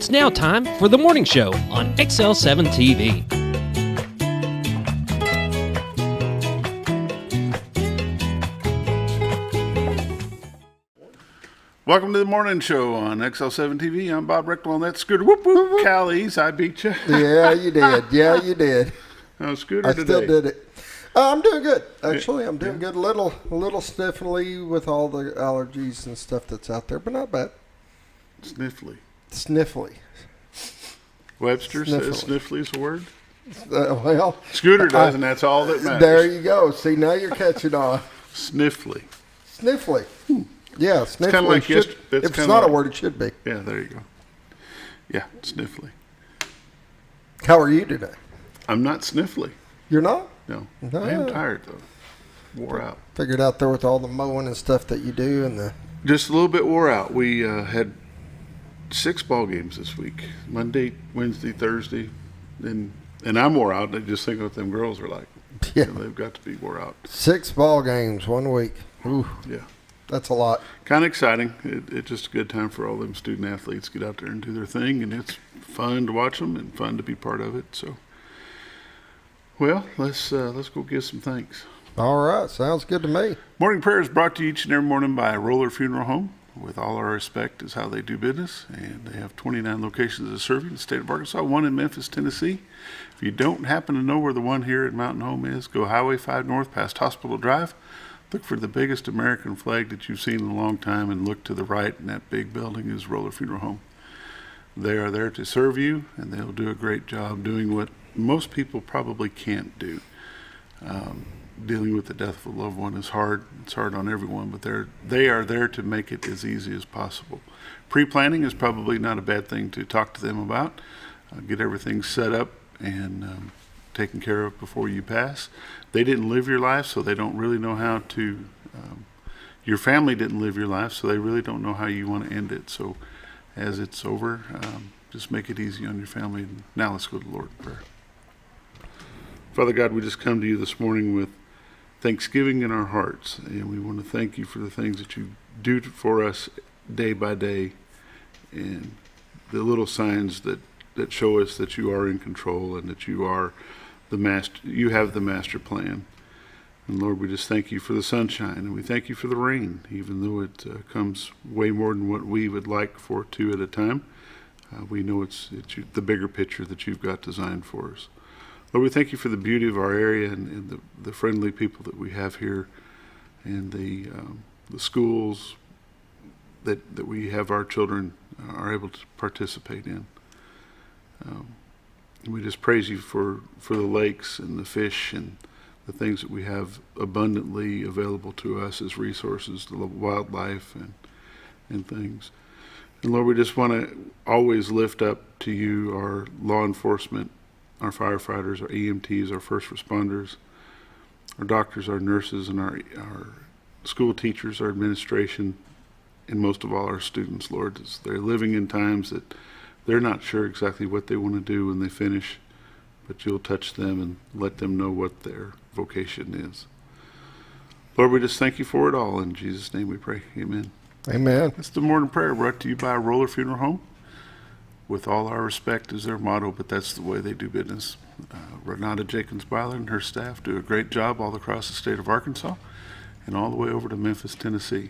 It's now time for the morning show on XL7-TV. Welcome to the morning show on XL7-TV. I'm Bob Recktenwald. That's Scooter. Whoop, whoop. Callies, I beat you. Yeah, you did. Yeah, you did. How's Scooter I today? still did it. I'm doing good. Actually, I'm doing good. A little sniffly with all the allergies and stuff that's out there, but not bad. Sniffly. Sniffly. Webster says sniffly is a word? Well, Scooter does, and that's all that matters. there you go. See, now you're catching on. Sniffly. Sniffly. Yeah, sniffly. It's kind of like if it's not a word, it should be. Yeah, there you go. Yeah, sniffly. How are you today? I'm not sniffly. You're not? No. I am tired, though. Wore out. Figured out there with all the mowing and stuff that you do and the... Just a little bit wore out. We had 6 ball games this week. Monday, Wednesday, Thursday. And I'm wore out. I just think what them girls are like. Yeah. You know, they've got to be wore out. 6 ball games 1 week. Ooh. Yeah. That's a lot. Kind of exciting. It's just a good time for all them student athletes to get out there and do their thing, and it's fun to watch them and fun to be part of it. So, well, let's go give some thanks. All right, sounds good to me. Morning prayer is brought to you each and every morning by Roller Funeral Home. With all our respect is how they do business, and they have 29 locations to serve you in the state of Arkansas, 1 in Memphis, Tennessee. If you don't happen to know where the one here at Mountain Home is, go Highway 5 North past Hospital Drive. Look for the biggest American flag that you've seen in a long time, and look to the right, and that big building is Roller Funeral Home. They are there to serve you, and they'll do a great job doing what most people probably can't do. Dealing with the death of a loved one is hard. It's hard on everyone, but they are there to make it as easy as possible. Pre-planning is probably not a bad thing to talk to them about. Get everything set up and taken care of before you pass. They didn't live your life, so they don't really know how to, your family didn't live your life, so they really don't know how you want to end it. So as it's over, just make it easy on your family. Now let's go to the Lord in prayer. Father God, we just come to you this morning with thanksgiving in our hearts, and we want to thank you for the things that you do for us day by day, and the little signs that show us that you are in control and that you are the master. You have the master plan. And Lord, we just thank you for the sunshine, and we thank you for the rain, even though it comes way more than what we would like for it to at a time. We know it's the bigger picture that you've got designed for us. Lord, we thank you for the beauty of our area and the friendly people that we have here, and the schools that we have our children are able to participate in. We just praise you for the lakes and the fish and the things that we have abundantly available to us as resources, the wildlife and things. And Lord, we just want to always lift up to you our law enforcement, our firefighters, our EMTs, our first responders, our doctors, our nurses, and our school teachers, our administration, and most of all our students, Lord. As they're living in times that they're not sure exactly what they want to do when they finish, but you'll touch them and let them know what their vocation is. Lord, we just thank you for it all. In Jesus' name we pray. Amen. Amen. It's the morning prayer brought to you by Roller Funeral Home. With all our respect is their motto, but that's the way they do business. Renata Jenkins-Byler and her staff do a great job all across the state of Arkansas and all the way over to Memphis, Tennessee.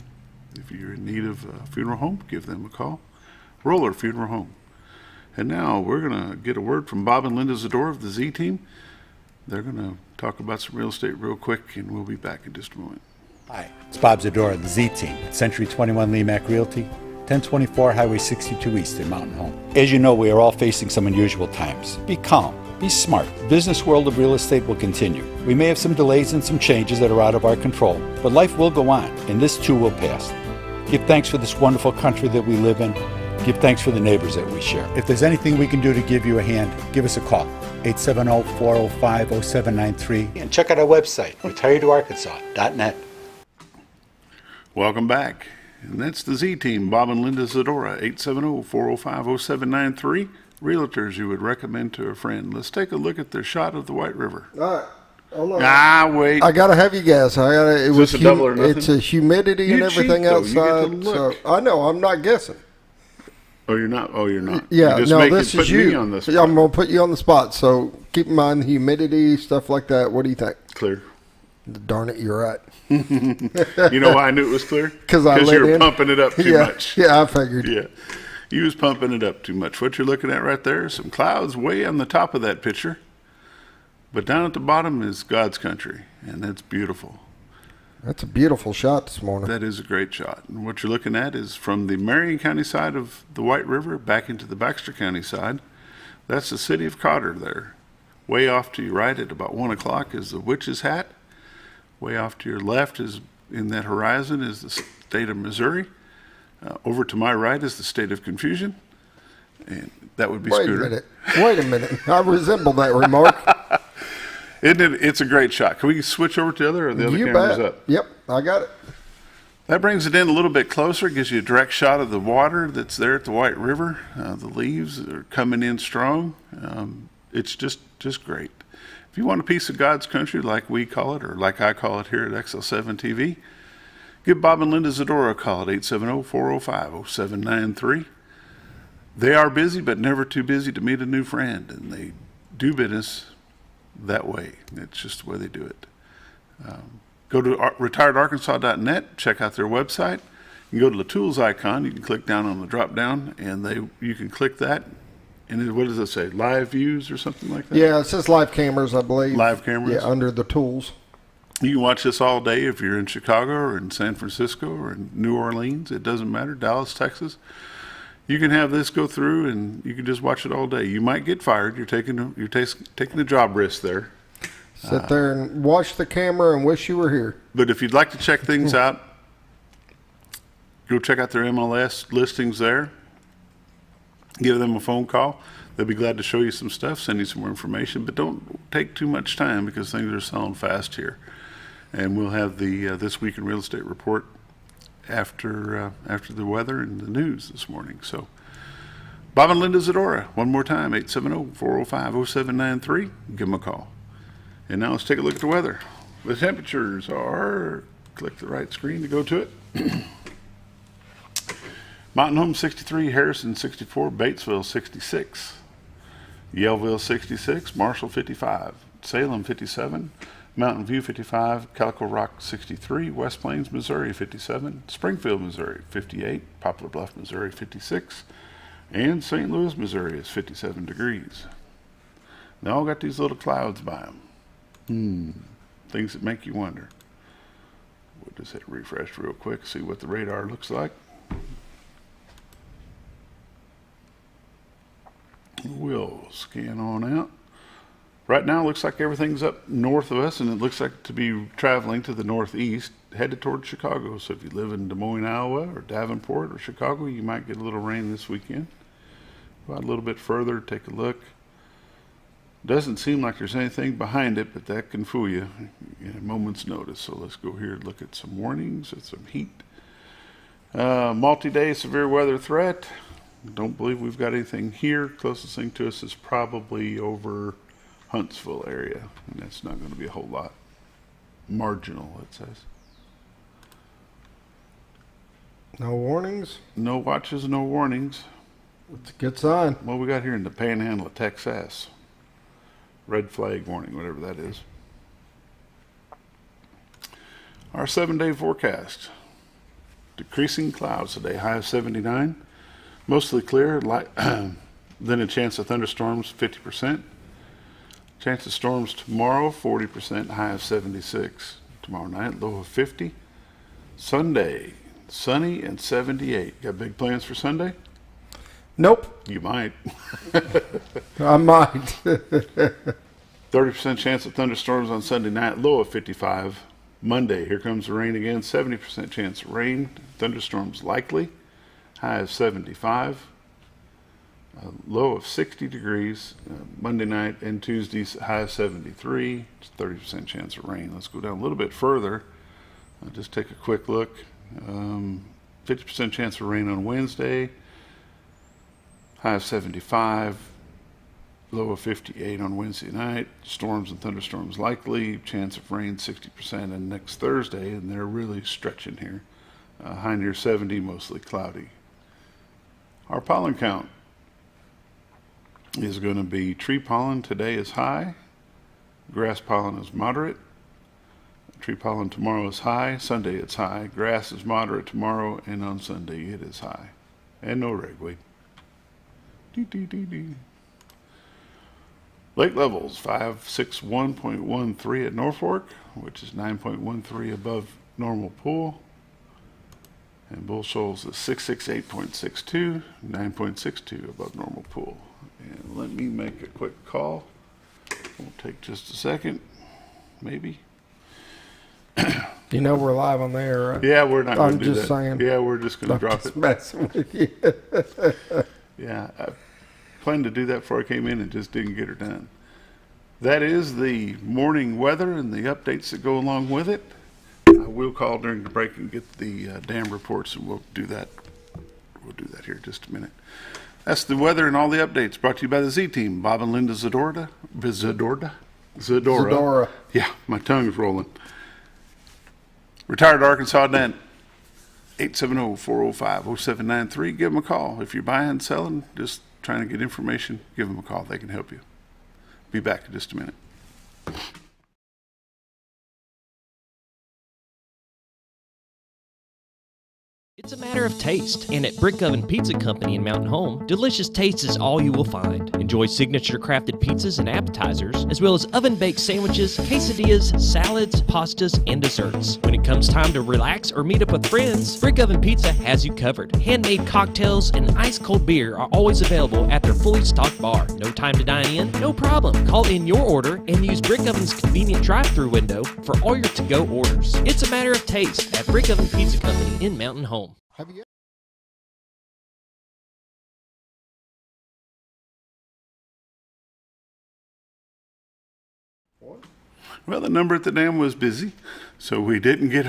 If you're in need of a funeral home, give them a call. Roller Funeral Home. And now we're going to get a word from Bob and Linda Zdora of the Z Team. They're going to talk about some real estate real quick, and we'll be back in just a moment. Hi, it's Bob Zdora of the Z Team at Century 21 LeMac Realty, 1024 Highway 62 East in Mountain Home. As you know, we are all facing some unusual times. Be calm. Be smart. The business world of real estate will continue. We may have some delays and some changes that are out of our control, but life will go on, and this too will pass. Give thanks for this wonderful country that we live in. Give thanks for the neighbors that we share. If there's anything we can do to give you a hand, give us a call. 870-405-0793. And check out our website, retiredtoarkansas.net. Welcome back. And that's the Z Team, Bob and Linda Zdora, 870-405-0793. Realtors you would recommend to a friend. Let's take a look at their shot of the White River. All right. Hold on. Wait. I gotta have you guys. Is this a double or nothing? It's a humidity and everything outside. So I know I'm not guessing. Oh, you're not? Oh, you're not. Yeah, you're just no, this is putting you. me on the spot. Yeah, I'm going to put you on the spot. So keep in mind humidity, stuff like that. What do you think? Clear. Darn it, you're right. You know why I knew it was clear? Because you were pumping it up too much. Yeah, I figured. Yeah. You was pumping it up too much. What you're looking at right there, some clouds way on the top of that picture. But down at the bottom is God's country, and that's beautiful. That's a beautiful shot this morning. That is a great shot. And what you're looking at is from the Marion County side of the White River back into the Baxter County side. That's the city of Cotter there. Way off to your right at about 1 o'clock is the Witch's Hat. Way off to your left is in that horizon is the state of Missouri. Over to my right is the state of Confusion. And that would be Scooter. Wait a minute. I resemble that remark. Isn't it? It's a great shot. Can we switch over to the other, or the other camera's up? Yep, I got it. That brings it in a little bit closer, gives you a direct shot of the water that's there at the White River. The leaves are coming in strong. It's just great. If you want a piece of God's country, like we call it, or like I call it here at XL7-TV, give Bob and Linda Zdora a call at 870-405-0793. They are busy, but never too busy to meet a new friend, and they do business that way. It's just the way they do it. Go to retiredarkansas.net, check out their website. You can go to the tools icon. You can click down on the drop down, and you can click that. And what does it say? Live views or something like that? Yeah, it says live cameras, I believe. Live cameras? Yeah, under the tools. You can watch this all day if you're in Chicago or in San Francisco or in New Orleans. It doesn't matter. Dallas, Texas. You can have this go through, and you can just watch it all day. You might get fired. You're taking a job risk there. Sit there and watch the camera and wish you were here. But if you'd like to check things out, go check out their MLS listings there. Give them a phone call. They'll be glad to show you some stuff, send you some more information. But don't take too much time because things are selling fast here. And we'll have the This Week in Real Estate report after the weather and the news this morning. So Bob and Linda Zdora, one more time, 870-405-0793. Give them a call. And now let's take a look at the weather. The temperatures are, click the right screen to go to it. Mountain Home 63, Harrison 64, Batesville 66, Yellville 66, Marshall 55, Salem 57, Mountain View 55, Calico Rock 63, West Plains, Missouri 57, Springfield, Missouri 58, Poplar Bluff, Missouri 56, and St. Louis, Missouri is 57 degrees. They all got these little clouds by them. Things that make you wonder. We'll just hit refresh real quick, see what the radar looks like. We'll scan on out. Right now, it looks like everything's up north of us, and it looks like to be traveling to the northeast, headed toward Chicago. So if you live in Des Moines, Iowa, or Davenport, or Chicago, you might get a little rain this weekend. Go out a little bit further, take a look. Doesn't seem like there's anything behind it, but that can fool you in a moment's notice. So let's go here and look at some warnings and some heat. Multi-day severe weather threat. Don't believe we've got anything here. Closest thing to us is probably over Huntsville area, and that's not going to be a whole lot. Marginal, it says. No warnings? No watches, no warnings. It's a good sign. What we got here in the panhandle of Texas? Red flag warning, whatever that is. Our 7-day forecast. Decreasing clouds today, high of 79. Mostly clear, then a chance of thunderstorms, 50%. Chance of storms tomorrow, 40%, high of 76. Tomorrow night, low of 50. Sunday, sunny and 78. Got big plans for Sunday? Nope. You might. I might. 30% chance of thunderstorms on Sunday night, low of 55. Monday, here comes the rain again, 70% chance of rain. Thunderstorms likely, high of 75. Low of 60 degrees. Monday night and Tuesday, high of 73. 30% chance of rain. Let's go down a little bit further. Just take a quick look. 50% chance of rain on Wednesday. High of 75, low of 58 on Wednesday night. Storms and thunderstorms likely. Chance of rain 60% and next Thursday, and they're really stretching here. High near 70, mostly cloudy. Our pollen count is going to be tree pollen today is high, grass pollen is moderate, tree pollen tomorrow is high, Sunday it's high, grass is moderate tomorrow, and on Sunday it is high. And no ragweed. Lake levels 561.13 at Norfolk, which is 9.13 above normal pool. And Bull Shoals is 668.62, 9.62 above normal pool. And let me make a quick call. Won't take just a second, maybe. You know we're live on the air, right? Yeah, we're not going to do that. I'm just saying. Yeah, we're just going to drop it. Messing with you. Yeah, I planned to do that before I came in and just didn't get her done. That is the morning weather and the updates that go along with it. I will call during the break and get the dam reports, and we'll do that. We'll do that here in just a minute. That's the weather and all the updates brought to you by the Z Team. Bob and Linda Zdora. Zdora. Yeah, my tongue's rolling. Retired Arkansas Dent. 870-405-0793. Give them a call. If you're buying, selling, just trying to get information, give them a call. They can help you. Be back in just a minute. It's a matter of taste, and at Brick Oven Pizza Company in Mountain Home, delicious taste is all you will find. Enjoy signature crafted pizzas and appetizers, as well as oven-baked sandwiches, quesadillas, salads, pastas, and desserts. When it comes time to relax or meet up with friends, Brick Oven Pizza has you covered. Handmade cocktails and ice-cold beer are always available at their fully stocked bar. No time to dine in? No problem. Call in your order and use Brick Oven's convenient drive-thru window for all your to-go orders. It's a matter of taste at Brick Oven Pizza Company in Mountain Home. Have you? Well, the number at the dam was busy, so we didn't get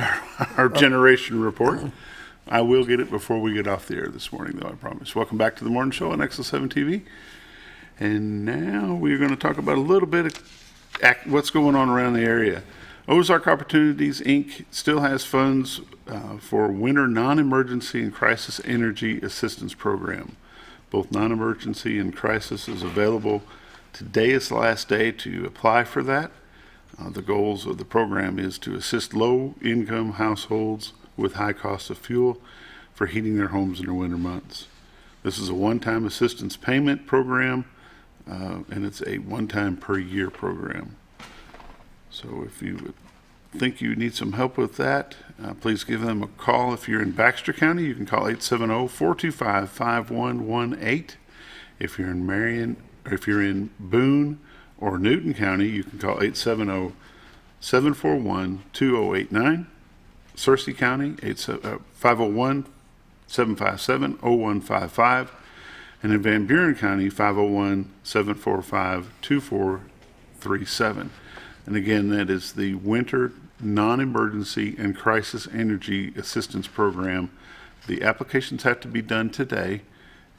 our generation report. I will get it before we get off the air this morning, though, I promise. Welcome back to the morning show on XL7-TV. And now we're going to talk about a little bit of what's going on around the area. Ozark Opportunities, Inc. still has funds for Winter Non-Emergency and Crisis Energy Assistance Program. Both non-emergency and crisis is available. Today is the last day to apply for that. The goals of the program is to assist low-income households with high costs of fuel for heating their homes in the winter months. This is a one-time assistance payment program, and it's a one-time per year program. So if you think you need some help with that, please give them a call. If you're in Baxter County, you can call 870-425-5118. If you're in Marion, or if you're in Boone or Newton County, you can call 870-741-2089. Searcy County, 501-757-0155. And in Van Buren County, 501-745-2437. And again, that is the Winter Non-Emergency and Crisis Energy Assistance Program. The applications have to be done today,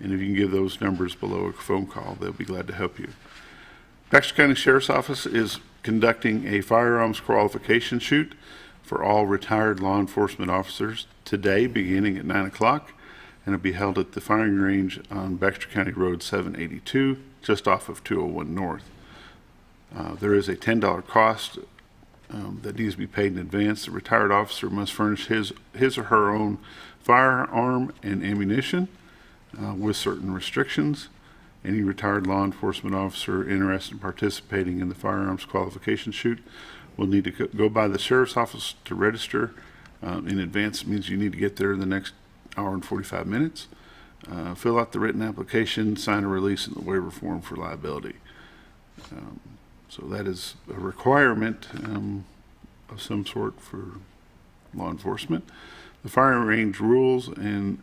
and if you can give those numbers below a phone call, they'll be glad to help you. Baxter County Sheriff's Office is conducting a firearms qualification shoot for all retired law enforcement officers today, beginning at 9 o'clock, and it'll be held at the firing range on Baxter County Road 782, just off of 201 North. There is a $10 cost that needs to be paid in advance. The retired officer must furnish his or her own firearm and ammunition with certain restrictions. Any retired law enforcement officer interested in participating in the firearms qualification shoot will need to go by the sheriff's office to register in advance. It means you need to get there in the next hour and 45 minutes. Fill out the written application, sign a release, and the waiver form for liability. So that is a requirement of some sort for law enforcement. The firing range rules and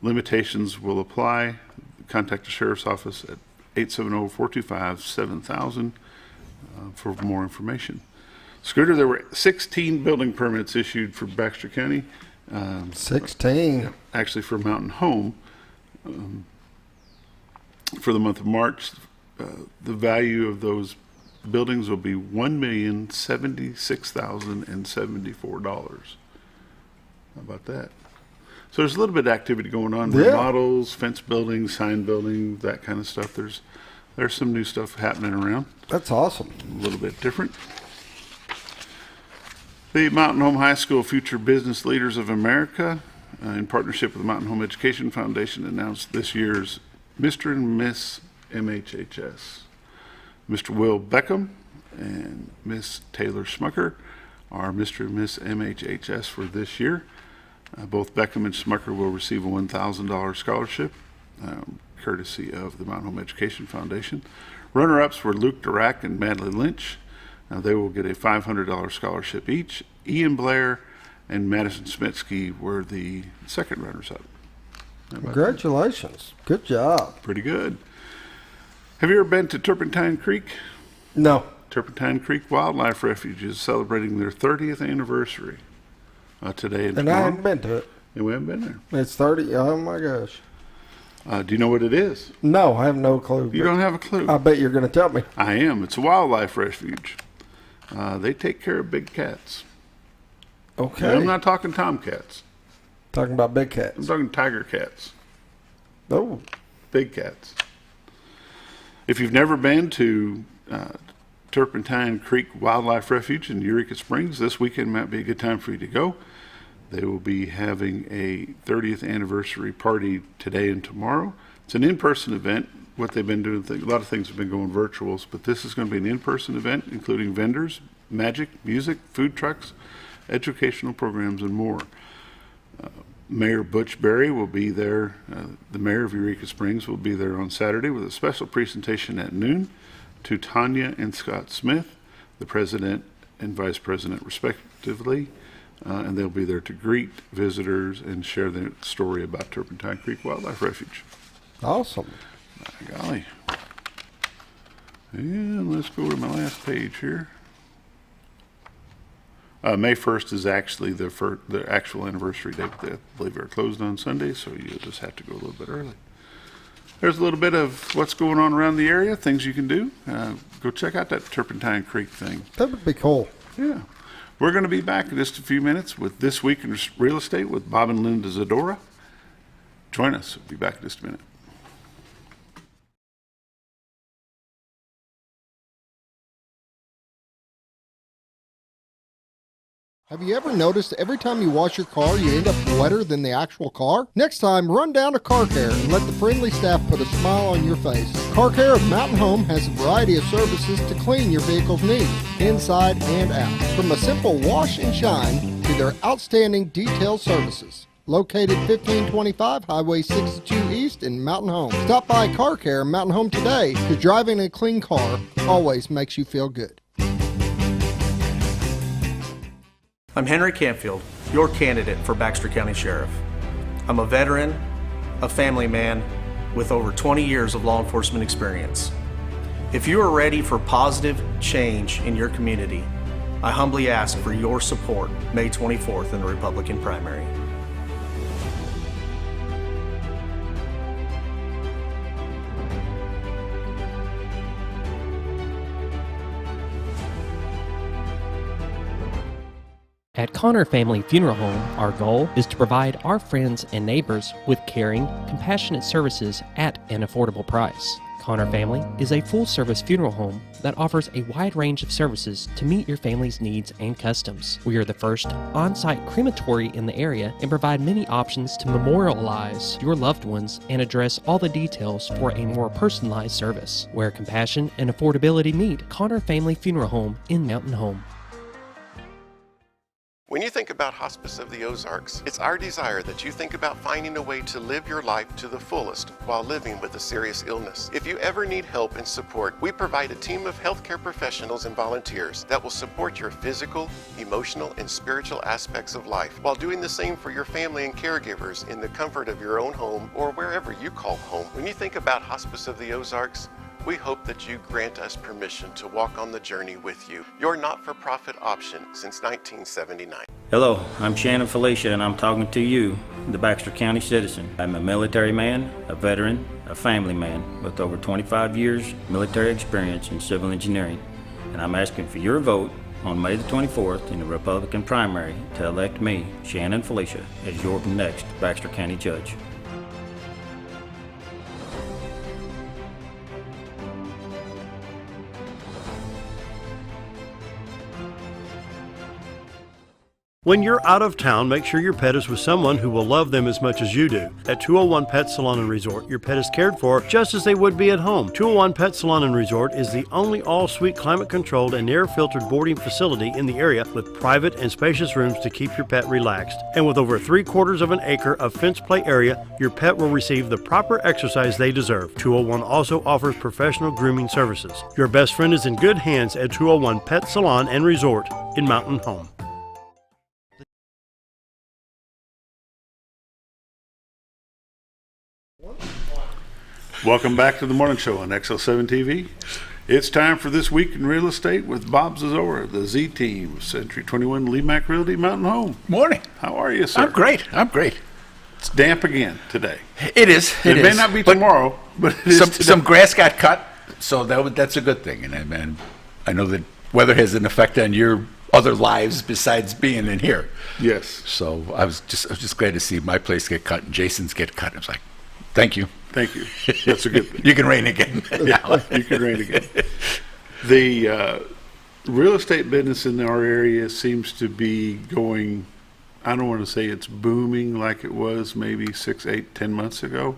limitations will apply. Contact the sheriff's office at 870-425-7000 for more information. Scooter, there were 16 building permits issued for Baxter County. 16. Actually, for Mountain Home for the month of March. The value of those buildings will be $1,076,074. How about that? So there's a little bit of activity going on. Yeah. Remodels, fence building, sign building, that kind of stuff. There's some new stuff happening around. That's awesome. A little bit different. The Mountain Home High School Future Business Leaders of America, in partnership with the Mountain Home Education Foundation, announced this year's Mr. and Miss MHHS. Mr. Will Beckham and Miss Taylor Schmucker are Mr. and Miss MHHS for this year. Both Beckham and Schmucker will receive a $1,000 scholarship, courtesy of the Mountain Home Education Foundation. Runner-ups were Luke Durack and Madeline Lynch. They will get a $500 scholarship each. Ian Blair and Madison Smitsky were the second runners-up. Congratulations. Good job. Pretty good. Have you ever been to Turpentine Creek? No. Turpentine Creek Wildlife Refuge is celebrating their 30th anniversary today and I tomorrow. haven't been to it. And we haven't been there. It's 30. Oh, my gosh. Do you know what it is? No, I have no clue. You don't have a clue? I bet you're going to tell me. I am. It's a wildlife refuge. They take care of big cats. Okay. And I'm not talking tomcats. Talking about big I'm cats. talking tiger cats. Oh. Big cats. If you've never been to Turpentine Creek Wildlife Refuge in Eureka Springs, this weekend might be a good time for you to go. They will be having a 30th anniversary party today and tomorrow. It's an in-person event. What they've been doing, a lot of things have been going virtuals, but this is going to be an in-person event, including vendors, magic, music, food trucks, educational programs, and more. Mayor Butch Berry will be there. The mayor of Eureka Springs will be there on Saturday with a special presentation at noon to Tanya and Scott Smith, the president and vice president, respectively. And they'll be there to greet visitors and share their story about Turpentine Creek Wildlife Refuge. Awesome. My golly. And let's go to my last page here. May 1st is actually the actual anniversary date. I believe they're closed on Sunday, so you'll just have to go a little bit early. There's a little bit of what's going on around the area, things you can do. Go check out that Turpentine Creek thing. That would be cool. Yeah. We're going to be back in just a few minutes with This Week in Real Estate with Bob and Linda Zdora. Join us. We'll be back in just a minute. Have you ever noticed every time you wash your car, you end up wetter than the actual car? Next time, run down to Car Care and let the friendly staff put a smile on your face. Car Care of Mountain Home has a variety of services to clean your vehicle's needs, inside and out. From a simple wash and shine to their outstanding detail services. Located 1525 Highway 62 East in Mountain Home. Stop by Car Care Mountain Home today, because driving a clean car always makes you feel good. I'm Henry Canfield, your candidate for Baxter County Sheriff. I'm a veteran, a family man, with over 20 years of law enforcement experience. If you are ready for positive change in your community, I humbly ask for your support May 24th in the Republican primary. At Criner Family Funeral Home, our goal is to provide our friends and neighbors with caring, compassionate services at an affordable price. Criner Family is a full-service funeral home that offers a wide range of services to meet your family's needs and customs. We are the first on-site crematory in the area and provide many options to memorialize your loved ones and address all the details for a more personalized service. Where compassion and affordability meet, Criner Family Funeral Home in Mountain Home. When you think about Hospice of the Ozarks, it's our desire that you think about finding a way to live your life to the fullest while living with a serious illness. If you ever need help and support, we provide a team of healthcare professionals and volunteers that will support your physical, emotional, and spiritual aspects of life while doing the same for your family and caregivers in the comfort of your own home or wherever you call home. When you think about Hospice of the Ozarks, we hope that you grant us permission to walk on the journey with you. Your not-for-profit option since 1979. Hello, I'm Shannon Felicia, and I'm talking to you, the Baxter County citizen. I'm a military man, a veteran, a family man with over 25 years military experience in civil engineering, and I'm asking for your vote on May the 24th in the Republican primary to elect me, Shannon Felicia, as your next Baxter County Judge. When you're out of town, make sure your pet is with someone who will love them as much as you do. At 201 Pet Salon and Resort, your pet is cared for just as they would be at home. 201 Pet Salon and Resort is the only all-suite climate-controlled and air-filtered boarding facility in the area with private and spacious rooms to keep your pet relaxed. And with over 3/4 of an acre of fenced play area, your pet will receive the proper exercise they deserve. 201 also offers professional grooming services. Your best friend is in good hands at 201 Pet Salon and Resort in Mountain Home. Welcome back to the morning show on XL7-TV. It's time for This Week in Real Estate with Bob Zdora, the Z Team, Century 21 LeMac Realty, Mountain Home. Morning. How are you, sir? I'm great. It's damp again today. It is. It may not be tomorrow, but it is today. Some grass got cut, so that's a good thing. And I know that weather has an effect on your other lives besides being in here. Yes. So I was just glad to see my place get cut and Jason's get cut. I was like, thank you. Thank you. That's a good thing. You can reign again. Yeah, you can reign again. The real estate business in our area seems to be going, I don't want to say it's booming like it was maybe 6, 8, 10 months ago,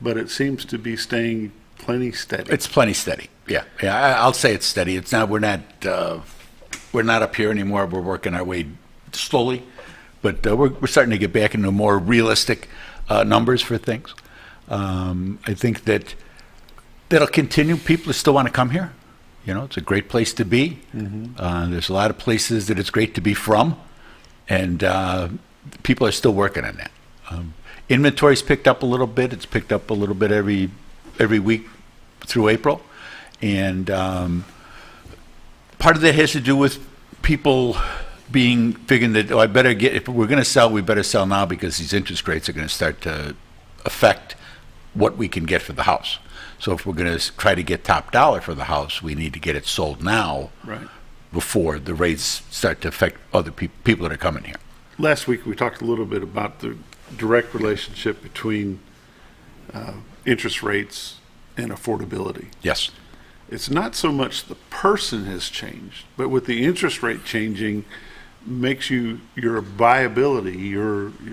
but it seems to be staying plenty steady. It's plenty steady. Yeah. I'll say it's steady. It's not. We're not up here anymore. We're working our way slowly, but we're starting to get back into more realistic numbers for things. I think that'll continue. People still want to come here. You know, it's a great place to be. Mm-hmm. There's a lot of places that it's great to be from, and people are still working on that. Inventory's picked up a little bit. It's picked up a little bit every week through April, and part of that has to do with people figuring that, I better if we're going to sell, we better sell now because these interest rates are going to start to affect what we can get for the house. So if we're going to try to get top dollar for the house, we need to get it sold now, right, before the rates start to affect other people that are coming here. Last week we talked a little bit about the direct relationship between interest rates and affordability. Yes. It's not so much the person has changed, but with the interest rate changing makes your buyability,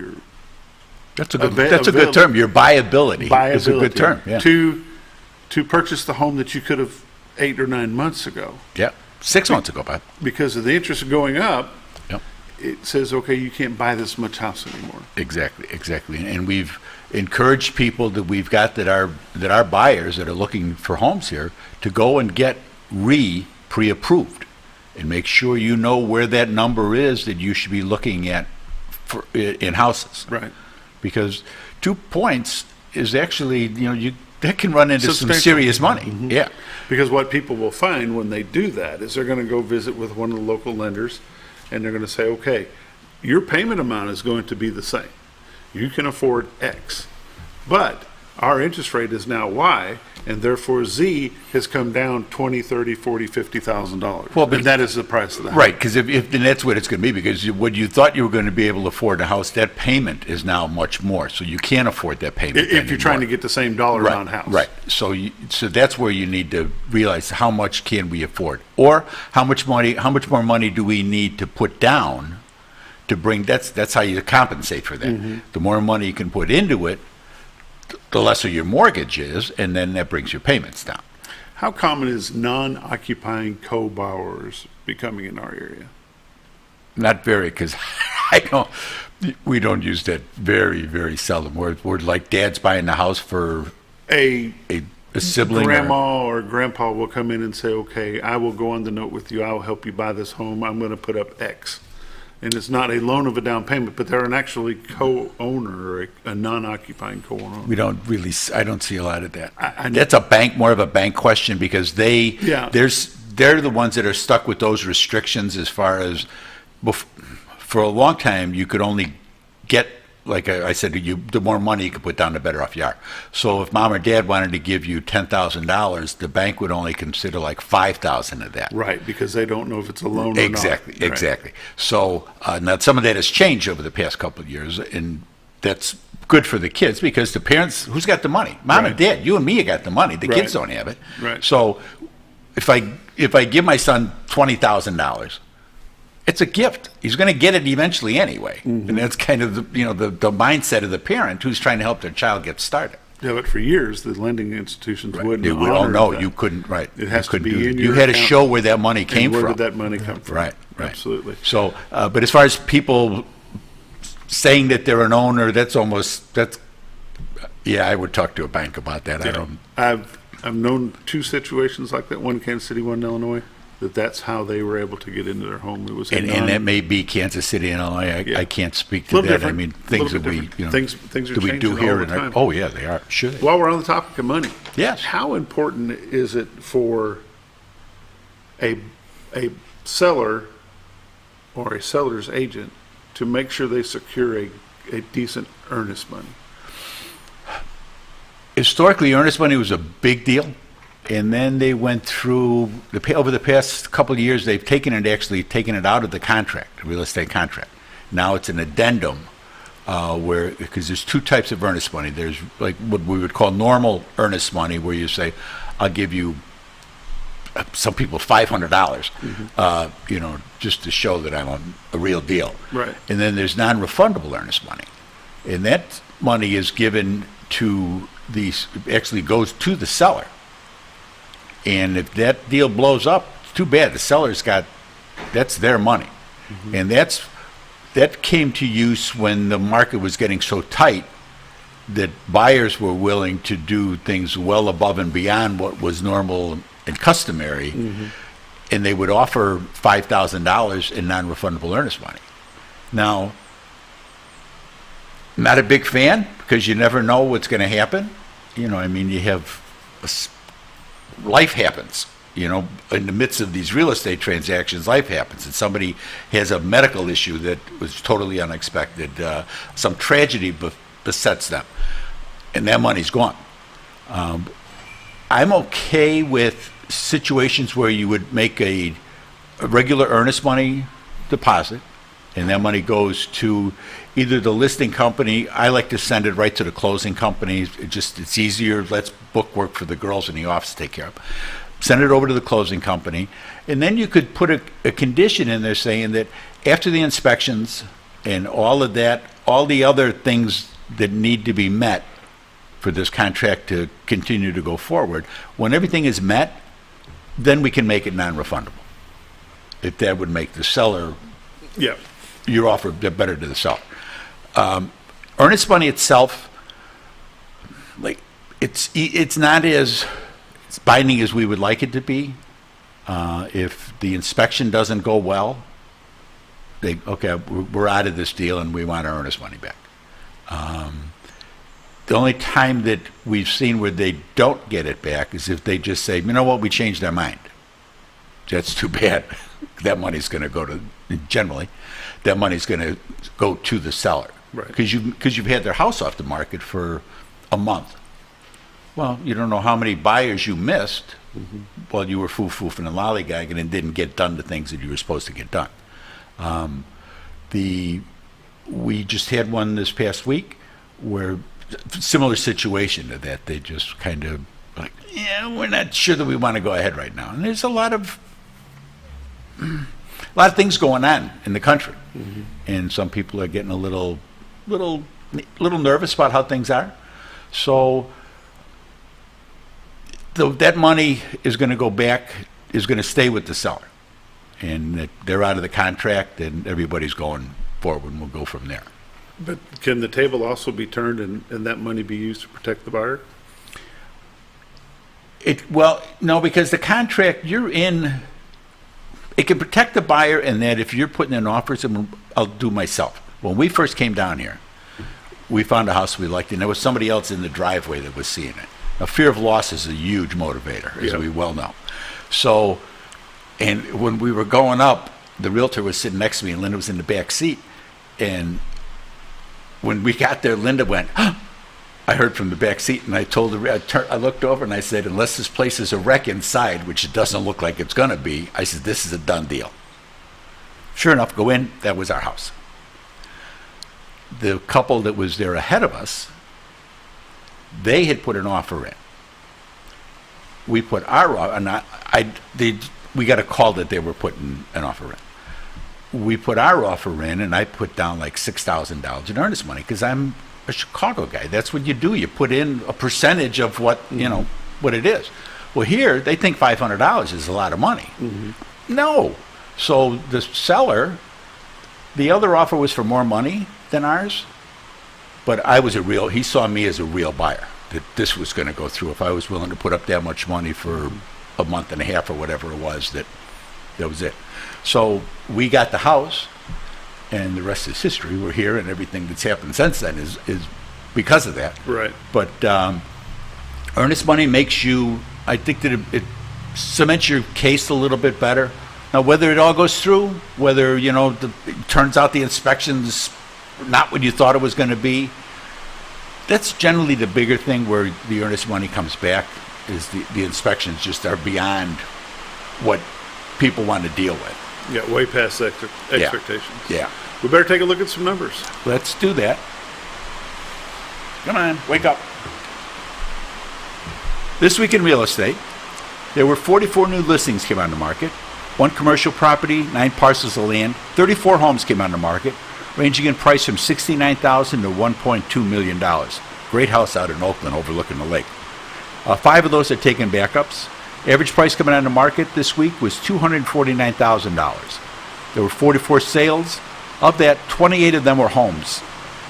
that's a good term. Your buyability is a good term. Yeah. To purchase the home that you could have 8 or 9 months ago. Yeah, 6 months ago, Bob. Because of the interest going up, yep, it says, okay, you can't buy this much house anymore. Exactly. And we've encouraged people that we've got that are buyers that are looking for homes here to go and get pre-approved and make sure you know where that number is that you should be looking at in houses. Right. Because 2 points is actually, that can run into some serious money. Mm-hmm. Yeah. Because what people will find when they do that is they're going to go visit with one of the local lenders and they're going to say, okay, your payment amount is going to be the same. You can afford X, but our interest rate is now Y, and therefore Z has come down $20,000, $30,000, $40,000, $50,000. Well, but that is the price of the house. Right, because if that's what it's going to be, because when you thought you were going to be able to afford a house, that payment is now much more, so you can't afford that payment if you're trying to get the same dollar amount house. Right, so that's where you need to realize how much can we afford, or how much more money do we need to put down to bring. That's how you compensate for that. Mm-hmm. The more money you can put into it, the lesser your mortgage is, and then that brings your payments down. How common is non-occupying co-borrowers becoming in our area? Not very, because we don't use that very, very seldom. We're like dad's buying the house for a sibling. Grandma or grandpa will come in and say, okay, I will go on the note with you. I will help you buy this home. I'm going to put up X. And it's not a loan of a down payment, but they're an actually co-owner or a non-occupying co-owner. I don't see a lot of that. That's more of a bank question, because they're the ones that are stuck with those restrictions as far as, for a long time, you could only get like I said to you, the more money you could put down, the better off you are. So if mom or dad wanted to give you $10,000, the bank would only consider like $5,000 of that. Right, because they don't know if it's a loan or Exactly, not. Right. exactly. So now some of that has changed over the past couple of years, and that's good for the kids because the parents, who's got the money? Mom and dad, you and me got the money. The kids don't have it. Right. So if I give my son $20,000, it's a gift. He's going to get it eventually anyway, and that's kind of the mindset of the parent who's trying to help their child get started. Yeah, but for years the lending institutions wouldn't. They would, honor no, that. you couldn't. Right. It has to be in You your had to account. show where that money came Where from. did that money come from? Right. Absolutely. So, but as far as people saying that they're an owner, yeah, I would talk to a bank about that. Yeah. I don't. I've known two situations like that. One in Kansas City, one in Illinois. That's how they were able to get into their home. It was And that may be Kansas City, Illinois. Yeah. I can't speak to Little that. different. I mean, things that we, things are that we do changing here all the time. Oh yeah, they are. Sure. While we're on the topic of money, Yes. how important is it for a seller or a seller's agent to make sure they secure a decent earnest money? Historically, earnest money was a big deal, and then they went through over the past couple of years. They've taken it out of the contract, the real estate contract. Now it's an addendum, because there's two types of earnest money. There's like what we would call normal earnest money, where you say, "I'll give you." Some people $500, just to show that I'm a real deal. Right. And then there's non-refundable earnest money, and that money is given to actually goes to the seller. And if that deal blows up, it's too bad. The seller's that's their money, and that came to use when the market was getting so tight that buyers were willing to do things well above and beyond what was normal and customary, and they would offer $5,000 in non-refundable earnest money. Now, not a big fan because you never know what's going to happen. You have life happens. In the midst of these real estate transactions, life happens, and somebody has a medical issue that was totally unexpected. Some tragedy besets them, and that money's gone. I'm okay with situations where you would make a regular earnest money deposit, and that money goes to either the listing company. I like to send it right to the closing company. It's easier. Let's book work for the girls in the office to take care of. Send it over to the closing company, and then you could put a condition in there saying that after the inspections and all of that, all the other things that need to be met for this contract to continue to go forward, when everything is met, then we can make it non-refundable. If that would make the seller, your offer better to the seller. Earnest money itself, it's not as binding as we would like it to be. If the inspection doesn't go well, we're out of this deal and we want our earnest money back. The only time that we've seen where they don't get it back is if they just say, you know what, we changed our mind. That's too bad. That money's going to go to, generally, that money's going to go to the seller. Right. Because you've had their house off the market for a month. Well, you don't know how many buyers you missed while you were foo-foofing and lollygagging and didn't get done the things that you were supposed to get done. We just had one this past week where similar situation to that. They just kind of like, we're not sure that we want to go ahead right now. And there's a lot of things going on in the country, and some people are getting a little nervous about how things are. So that money is going to go back, is going to stay with the seller, and they're out of the contract, and everybody's going forward, and we'll go from there. But can the table also be turned and that money be used to protect the buyer? Well, no, because the contract you're in, it can protect the buyer, and that if you're putting in offers, I'll do myself. When we first came down here, we found a house we liked, and there was somebody else in the driveway that was seeing it. Now, fear of loss is a huge motivator, as we well know. So, and when we were going up, the realtor was sitting next to me, and Linda was in the back seat, and when we got there, Linda went, I heard from the back seat, and I told her, I looked over and I said, unless this place is a wreck inside, which it doesn't look like it's going to be, I said, this is a done deal. Sure enough, go in, that was our house. The couple that was there ahead of us, they had put an offer in. We put our offer, we got a call that they were putting an offer in. We put our offer in, and I put down like $6,000 in earnest money, because I'm a Chicago guy. That's what you do. You put in a percentage of what, what it is. Well, here, they think $500 is a lot of money. No. So the seller, the other offer was for more money than ours, but he saw me as a real buyer, that this was going to go through. If I was willing to put up that much money for a month and a half or whatever it was, that was it. So we got the house, and the rest is history. We're here, and everything that's happened since then is because of that. Right. But earnest money makes you, I think that it cements your case a little bit better. Now, whether it all goes through, whether, it turns out the inspection's not what you thought it was going to be, that's generally the bigger thing where the earnest money comes back, is the inspections just are beyond what people want to deal with. Yeah, way past expectations. Yeah. We better take a look at some numbers. Let's do that. Come on, wake up. This week in real estate, there were 44 new listings came on the market, 1 commercial property, 9 parcels of land, 34 homes came on the market, ranging in price from $69,000 to $1.2 million. Great house out in Oakland overlooking the lake. 5 of those are taking backups. Average price coming on the market this week was $249,000. There were 44 sales. Of that, 28 of them were homes.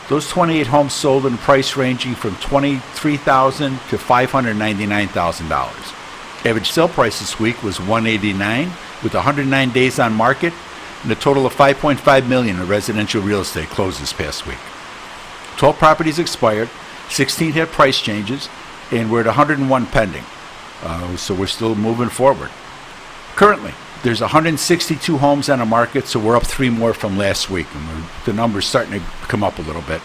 Those 28 homes sold in a price ranging from $23,000 to $599,000. Average sale price this week was $189,000, with 109 days on market, and a total of $5.5 million in residential real estate closed this past week. 12 properties expired, 16 had price changes, and we're at 101 pending. So we're still moving forward. Currently, there's 162 homes on the market, so we're up 3 more from last week, and the number's starting to come up a little bit.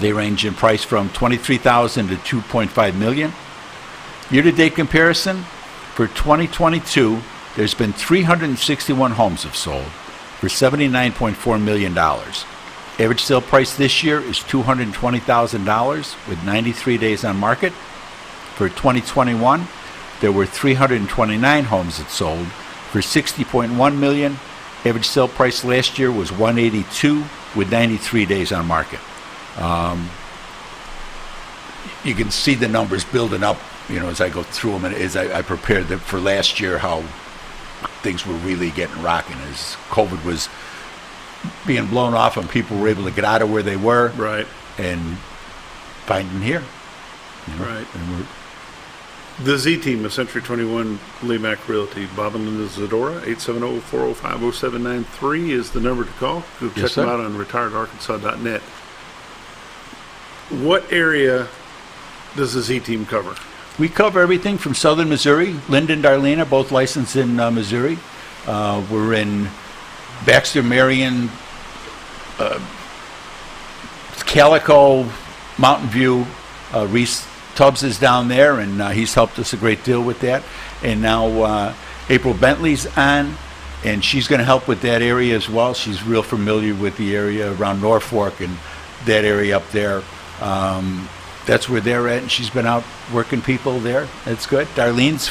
They range in price from $23,000 to $2.5 million. Year-to-date comparison, for 2022, there's been 361 homes have sold for $79.4 million. Average sale price this year is $220,000 with 93 days on market. For 2021, there were 329 homes that sold for $60.1 million. Average sale price last year was $182,000 with 93 days on market. You can see the numbers building up, as I go through them, and as I prepared them for last year, how things were really getting rocking as COVID was being blown off and people were able to get out of where they were. Right. And finding here. Right. And the Z team of Century 21 LeMac Realty, Bob and Linda Zdora, 870-405-0793 is the number to call. Go check them out on retiredarkansas.net. What area does the Z team cover? We cover everything from southern Missouri. Linda and Darlene are both licensed in Missouri. We're in Baxter, Marion, Calico, Mountain View. Reese Tubbs is down there, and he's helped us a great deal with that. And now April Bentley's on, and she's going to help with that area as well. She's real familiar with the area around Norfolk and that area up there. That's where they're at, and she's been out working people there. That's good. Darlene's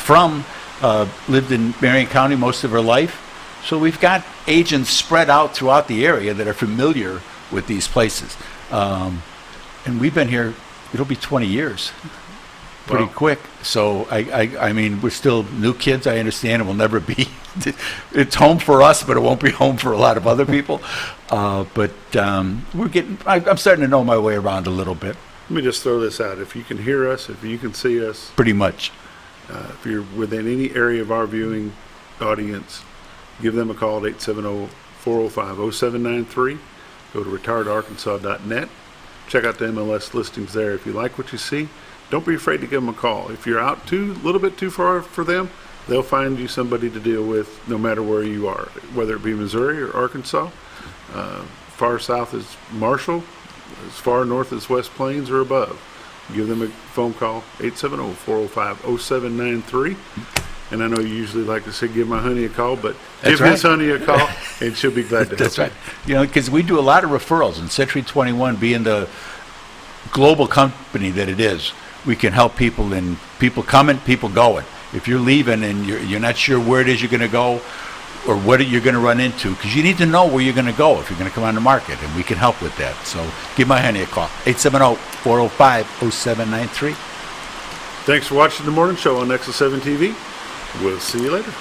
lived in Marion County most of her life. So we've got agents spread out throughout the area that are familiar with these places. And we've been here, it'll be 20 years. Pretty quick. So, I mean, we're still new kids, I understand. It will never be. It's home for us, but it won't be home for a lot of other people. I'm starting to know my way around a little bit. Let me just throw this out. If you can hear us, if you can see us. Pretty much. If you're within any area of our viewing audience, give them a call at 870-405-0793. Go to retiredarkansas.net. Check out the MLS listings there. If you like what you see, don't be afraid to give them a call. If you're out a little bit too far for them, they'll find you somebody to deal with no matter where you are, whether it be Missouri or Arkansas. Far south is Marshall. as far north as West Plains or above, give them a phone call, 870-405-0793. And I know you usually like to say, give my honey a call, but give Miss Honey a call, and she'll be glad to help. That's right. You know, because we do a lot of referrals, and Century 21 being the global company that it is, we can help people, and people coming, people going. If you're leaving and you're not sure where it is you're going to go or what you're going to run into, because you need to know where you're going to go if you're going to come on the market, and we can help with that. So give my honey a call, 870-405-0793. Thanks for watching the morning show on XL7-TV. We'll see you later.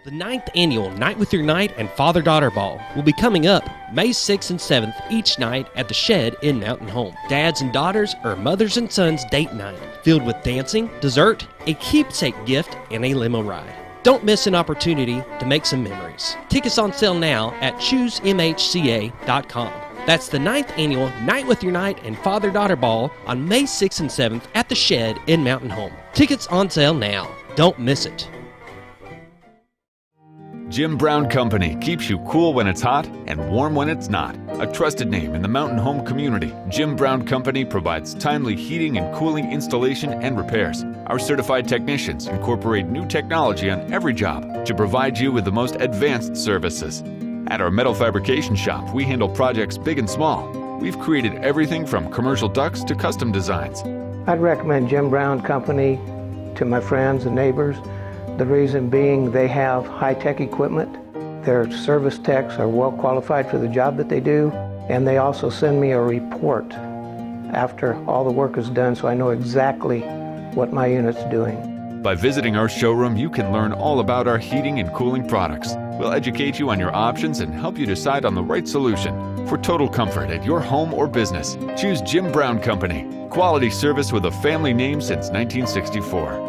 The 9th annual Night with Your Knight and Father-Daughter Ball will be coming up May 6th and 7th each night at the Shed in Mountain Home. Dads and daughters or mothers and sons date night, filled with dancing, dessert, a keepsake gift, and a limo ride. Don't miss an opportunity to make some memories. Tickets on sale now at choosemhca.com. That's the 9th annual Night with Your Knight and Father-Daughter Ball on May 6th and 7th at the Shed in Mountain Home. Tickets on sale now. Don't miss it. Jim Brown Company keeps you cool when it's hot and warm when it's not. A trusted name in the mountain home community, Jim Brown Company provides timely heating and cooling installation and repairs. Our certified technicians incorporate new technology on every job to provide you with the most advanced services. At our metal fabrication shop, we handle projects big and small. We've created everything from commercial ducts to custom designs. I'd recommend Jim Brown Company to my friends and neighbors. The reason being they have high-tech equipment. Their service techs are well qualified for the job that they do, and they also send me a report after all the work is done so I know exactly what my unit's doing. By visiting our showroom, you can learn all about our heating and cooling products. We'll educate you on your options and help you decide on the right solution. For total comfort at your home or business, choose Jim Brown Company. Quality service with a family name since 1964.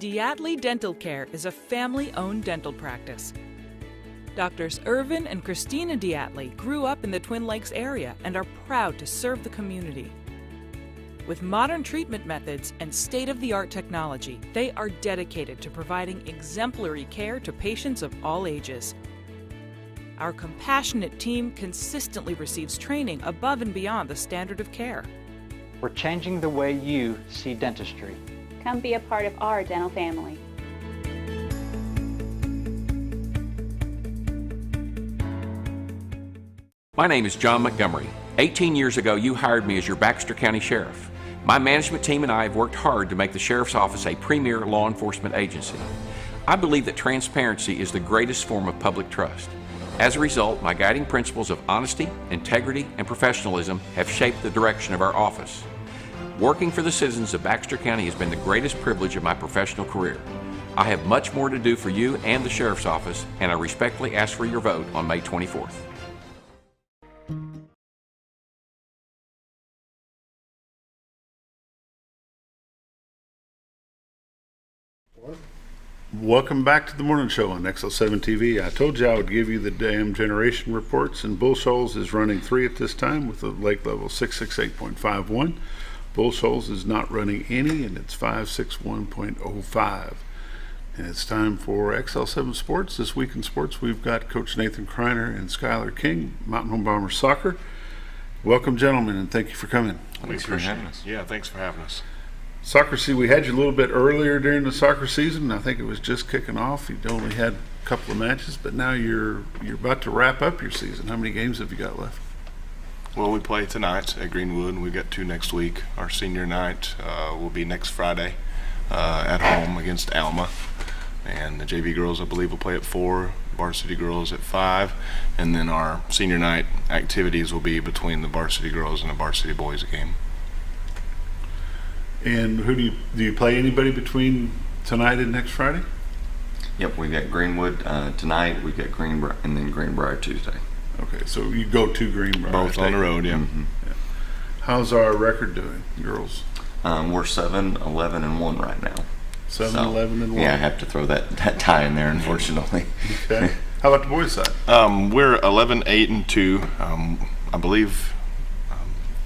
Diatley Dental Care is a family-owned dental practice. Doctors Irvin and Christina Diatley grew up in the Twin Lakes area and are proud to serve the community. With modern treatment methods and state-of-the-art technology, they are dedicated to providing exemplary care to patients of all ages. Our compassionate team consistently receives training above and beyond the standard of care. We're changing the way you see dentistry. Come be a part of our dental family. My name is John Montgomery. 18 years ago, you hired me as your Baxter County Sheriff. My management team and I have worked hard to make the Sheriff's Office a premier law enforcement agency. I believe that transparency is the greatest form of public trust. As a result, my guiding principles of honesty, integrity, and professionalism have shaped the direction of our office. Working for the citizens of Baxter County has been the greatest privilege of my professional career. I have much more to do for you and the Sheriff's Office, and I respectfully ask for your vote on May 24th. Welcome back to the morning show on XL7-TV. I told you I would give you the damn generation reports, and Bull Shoals is running 3 at this time with a lake level 668.51. Bull Shoals is not running any, and it's 561.05. And it's time for XL7 Sports. This week in sports, we've got Coach Nathan Criner and Skyler King, Mountain Home Bombers Soccer. Welcome, gentlemen, and thank you for coming. Thanks for having us. Yeah, thanks for having us. Soccer season, we had you a little bit earlier during the soccer season. I think it was just kicking off. You'd only had a couple of matches, but now you're about to wrap up your season. How many games have you got left? Well, we play tonight at Greenwood, and we've got 2 next week. Our senior night will be next Friday at home against Alma. And the JV girls, I believe, will play at 4, varsity girls at 5. And then our senior night activities will be between the varsity girls and the varsity boys game. And who do you play anybody between tonight and next Friday? Yep, we got Greenwood tonight, we got Greenbrier, and then Greenbrier Tuesday. Okay, so you go to Greenbrier. Both on the road, yeah. Mm-hmm. Yeah. How's our record doing, girls? We're 7-11-1 right now. 7-11-1. Yeah, I have to throw that tie in there, unfortunately. Okay. How about the boys' side? We're 11-8-2. I believe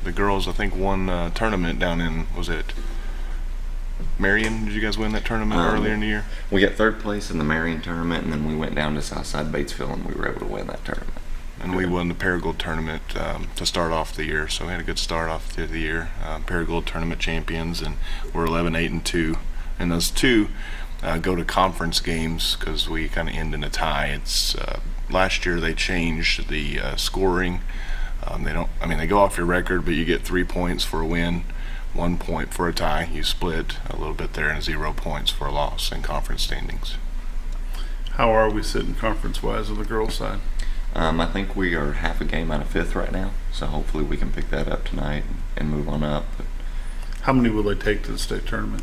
the girls, I think, won a tournament down in, was it Marion, did you guys win that tournament earlier in the year? We got third place in the Marion tournament, and then we went down to Southside Batesville, and we were able to win that tournament. And we won the Paragould tournament to start off the year, so we had a good start off the year. Paragould tournament champions, and we're 11-8-2, and those two go to conference games because we kind of end in a tie. It's last year they changed the scoring. They go off your record, but you get 3 points for a win, 1 point for a tie. You split a little bit there, and 0 points for a loss in conference standings. How are we sitting conference-wise on the girls' side? I think we are half a game out of 5th right now, so hopefully we can pick that up tonight and move on up. But how many will they take to the state tournament?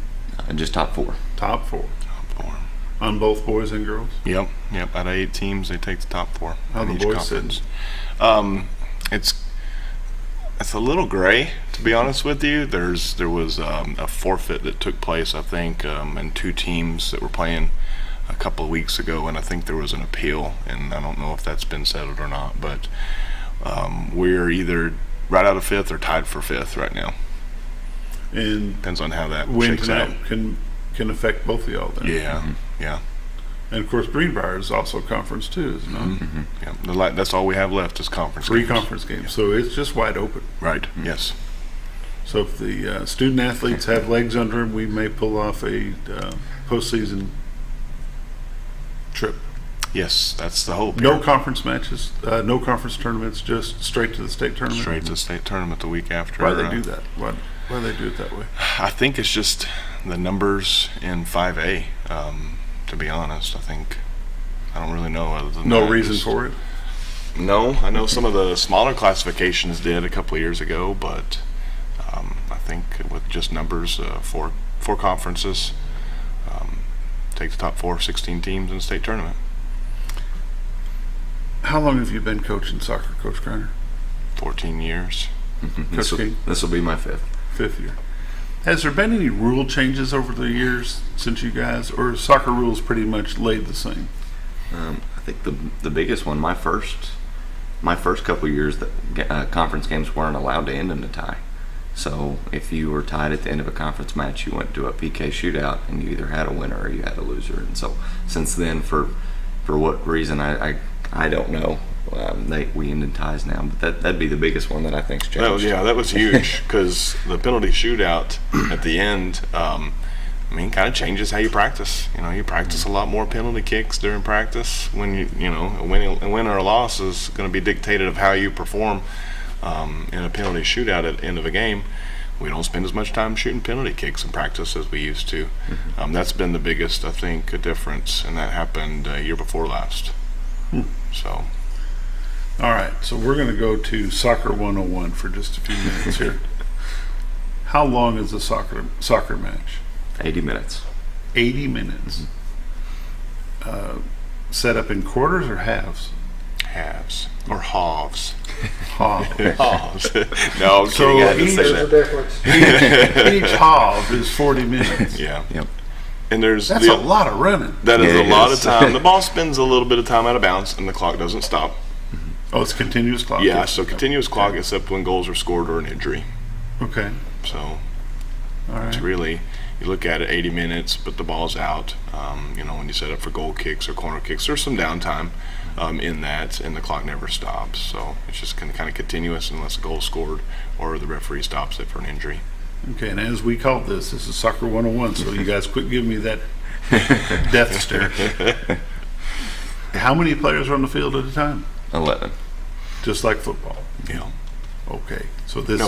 Just top 4. Top 4. On both boys and girls? Yep. Out of 8 teams, they take the top 4. How the boys sitting? It's a little gray, to be honest with you. There was a forfeit that took place, I think, and 2 teams that were playing a couple of weeks ago, and I think there was an appeal, and I don't know if that's been settled or not, but we're either right out of 5th or tied for 5th right now. And depends on how that win shakes out. Can affect both of y'all then. Yeah, yeah. And of course, Greenbrier is also conference too, isn't it? Yeah, that's all we have left is conference. 3 games. conference games, so it's just wide open. Right. Yes. So if the student athletes have legs under them, we may pull off a postseason trip. Yes, that's the hope. No conference matches, no conference tournaments, just straight to the state tournament. Straight to the state tournament the week after. Why do they do that? Why do they do it that way? I think it's just the numbers in 5A. To be honest, I don't really know other than no that. reason for it. No, I know some of the smaller classifications did a couple of years ago, but I think with just numbers, 4 conferences, take the top 16 teams in the state tournament. How long have you been coaching soccer, Coach Criner? 14 years. Coach King? This will be my 5th. 5th year. Has there been any rule changes over the years since you guys, or are soccer rules pretty much laid the same? I think the biggest one, my first couple of years, that conference games weren't allowed to end in a tie. So if you were tied at the end of a conference match, you went to a PK shootout, and you either had a winner or you had a loser. And so since then, for what reason, I don't know. We end in ties now, but that'd be the biggest one that I think's changed. That was huge because the penalty shootout at the end, kind of changes how you practice. You practice a lot more penalty kicks during practice. When a win or a loss is going to be dictated of how you perform in a penalty shootout at the end of a game. We don't spend as much time shooting penalty kicks in practice as we used to. That's been the biggest, I think, difference, and that happened year before last. So. All right, so we're going to go to Soccer 101 for just a few minutes here. How long is a soccer match? 80 minutes. 80 minutes. Set up in quarters or halves? Halves. Or halves. Halves. No, I'm kidding. I had to say There's a difference. Each half is 40 minutes. Yeah. Yep. And that's a lot of running. That is a lot of time. The ball spends a little bit of time out of bounds, and the clock doesn't stop. Oh, it's continuous clock? Yeah, so continuous clock except when goals are scored or an injury. Okay. So all right. It's really, you look at it 80 minutes, but the ball's out. When you set up for goal kicks or corner kicks, there's some downtime in that, and the clock never stops. So it's just kind of continuous unless a goal is scored or the referee stops it for an injury. Okay, and as we call this is Soccer 101, so you guys quit giving me that death stare. How many players are on the field at a time? 11. Just like football? Yeah. Okay, so this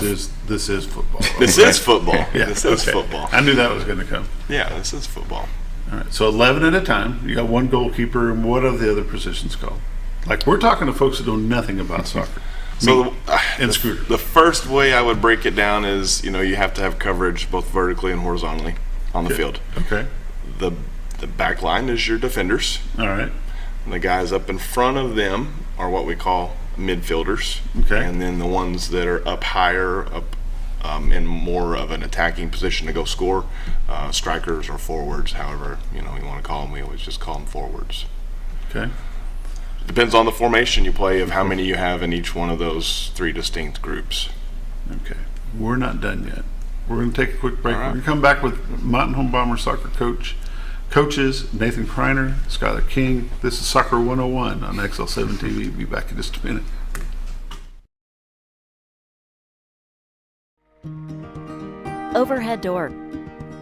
is football. This is football. Yeah, this is football. I knew that was going to come. Yeah, this is football. All right, so 11 at a time. You got one goalkeeper, and what are the other positions called? Like, we're talking to folks that know nothing about soccer. So the first way I would break it down is, you have to have coverage both vertically and horizontally on the field. Okay. The back line is your defenders. All right. And the guys up in front of them are what we call midfielders. Okay. And then the ones that are up higher, in more of an attacking position to go score, strikers or forwards, however you want to call them. We always just call them forwards. Okay. Depends on the formation you play of how many you have in each one of those 3 distinct groups. Okay. We're not done yet. We're going to take a quick break. All right. We're going to come back with Mountain Home Bomber soccer coaches Nathan Criner, Skyler King. This is Soccer 101 on XL7-TV. Be back in just a minute. Overhead Door,